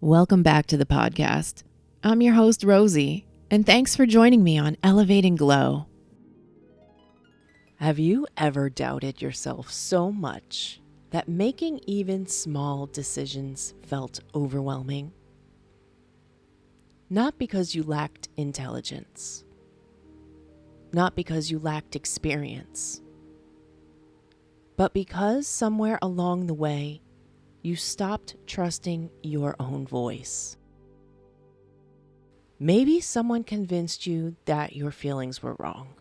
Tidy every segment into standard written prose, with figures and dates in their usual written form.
Welcome back to the podcast. I'm your host, Rosie, and thanks for joining me on Elevating Glow. Have you ever doubted yourself so much that making even small decisions felt overwhelming? Not because you lacked intelligence, not because you lacked experience, but because somewhere along the way, you stopped trusting your own voice. Maybe someone convinced you that your feelings were wrong.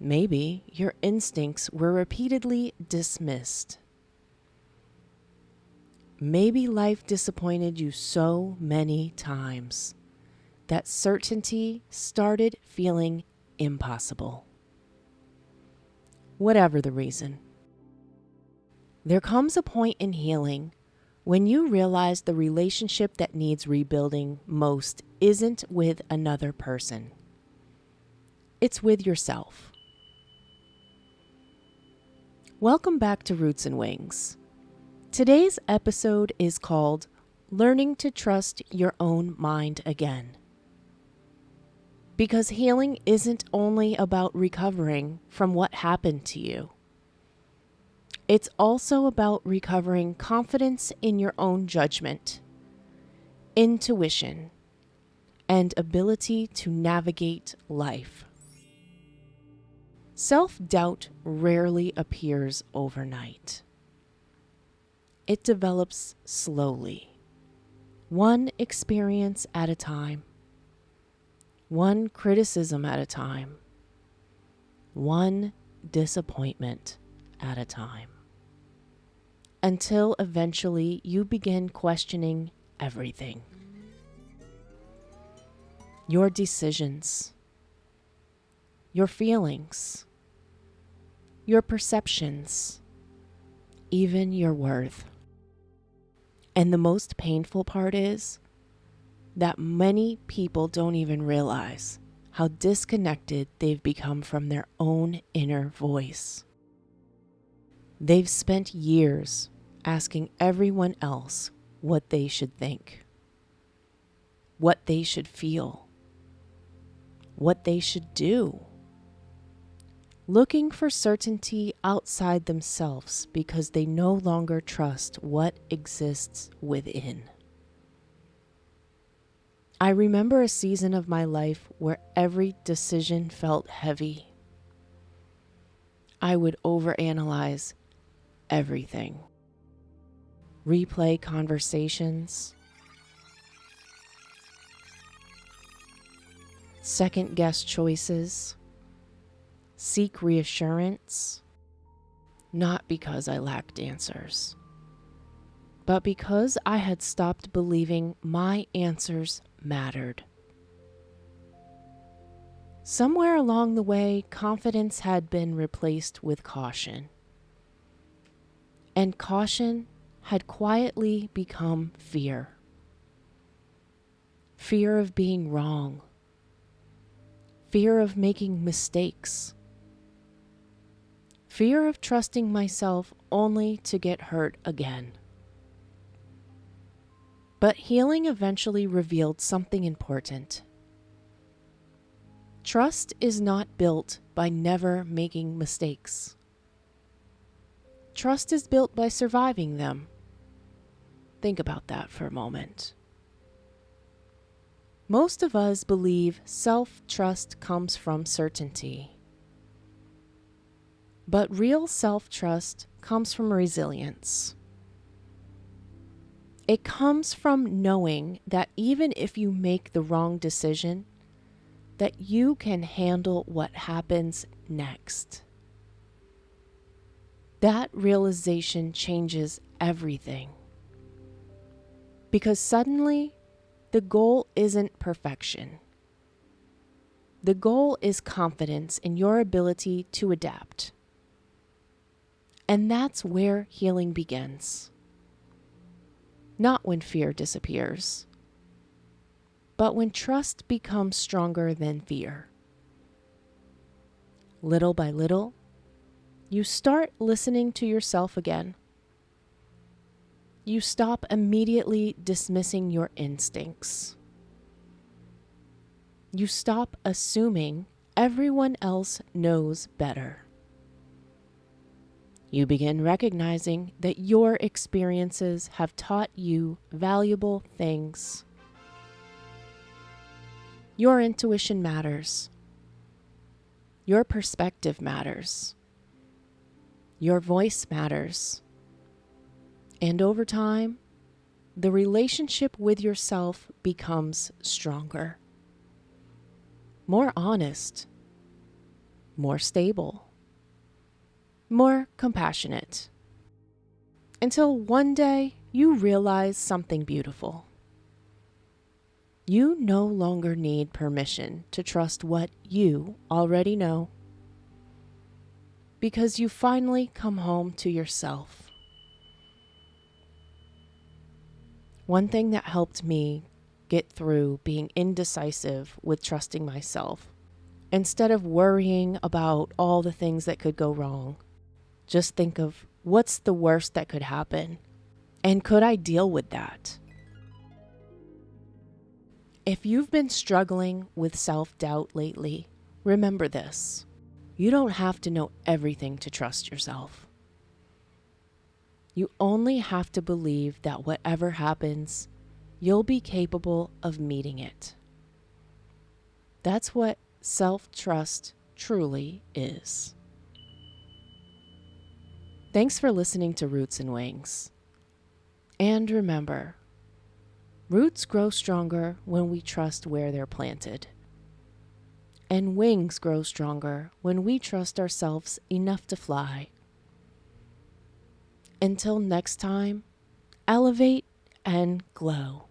Maybe your instincts were repeatedly dismissed. Maybe life disappointed you so many times that certainty started feeling impossible. Whatever the reason, there comes a point in healing when you realize the relationship that needs rebuilding most isn't with another person. It's with yourself. Welcome back to Roots and Wings. Today's episode is called Learning to Trust Your Own Mind Again. Because healing isn't only about recovering from what happened to you. It's also about recovering confidence in your own judgment, intuition, and ability to navigate life. Self-doubt rarely appears overnight. It develops slowly, one experience at a time, one criticism at a time, one disappointment at a time. Until eventually you begin questioning everything. Your decisions, your feelings, your perceptions, even your worth. And the most painful part is that many people don't even realize how disconnected they've become from their own inner voice. They've spent years asking everyone else what they should think, what they should feel, what they should do, looking for certainty outside themselves because they no longer trust what exists within. I remember a season of my life where every decision felt heavy. I would overanalyze everything. Replay conversations. Second guess choices. Seek reassurance. Not because I lacked answers, but because I had stopped believing my answers mattered. Somewhere along the way, confidence had been replaced with caution. And caution had quietly become fear. Fear of being wrong. Fear of making mistakes. Fear of trusting myself only to get hurt again. But healing eventually revealed something important. Trust is not built by never making mistakes. Trust is built by surviving them. Think about that for a moment. Most of us believe self-trust comes from certainty. But real self-trust comes from resilience. It comes from knowing that even if you make the wrong decision, that you can handle what happens next. That realization changes everything. Because suddenly, the goal isn't perfection. The goal is confidence in your ability to adapt. And that's where healing begins. Not when fear disappears, but when trust becomes stronger than fear. Little by little, you start listening to yourself again. You stop immediately dismissing your instincts. You stop assuming everyone else knows better. You begin recognizing that your experiences have taught you valuable things. Your intuition matters. Your perspective matters. Your voice matters. And over time, the relationship with yourself becomes stronger, more honest, more stable, more compassionate, until one day you realize something beautiful. You no longer need permission to trust what you already know, because you finally come home to yourself. One thing that helped me get through being indecisive with trusting myself, instead of worrying about all the things that could go wrong, just think of what's the worst that could happen, and could I deal with that? If you've been struggling with self-doubt lately, remember this. You don't have to know everything to trust yourself. You only have to believe that whatever happens, you'll be capable of meeting it. That's what self-trust truly is. Thanks for listening to Roots and Wings. And remember, roots grow stronger when we trust where they're planted. And wings grow stronger when we trust ourselves enough to fly. Until next time, elevate and glow.